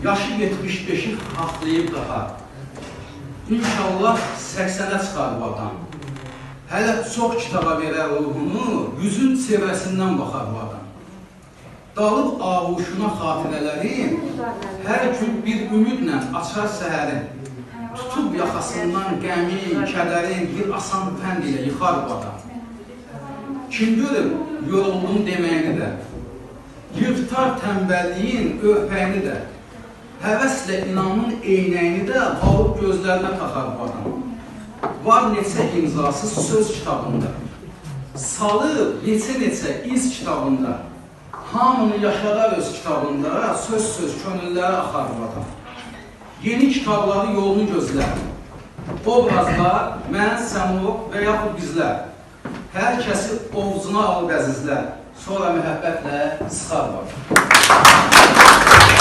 yaşı 75'i haqlayıb daha. İnşallah 80'ə çıxar bu adam. Hələ çox kitaba verər ruhunu, yüzün çevrəsindən baxar bu adam. Dalıb ağuşuna xatirələrim, hər gün bir ümidlə açar səhərin. Tutub yaxasından qəmin, kədərin bir asan fənd ilə yıxar bu adam. Kim görür yoruldum deməyini də, yırtar tənbəlliyin örpəyini də, həvəslə inamın eynəyini də alıb gözlərinə taxar bu adam. Var neçə imzası söz kitabında, salıb neçə iz kitabında, hamını yaşadar öz kitabında, söz könülləri axar bu adam. Yeni kitabları yolunu gözlər, obrazlar, mən, Səmur və yaxud bizlər, hər kəsi ovcuna alıb əzizlər, sonra məhəbbətlə sıxar var.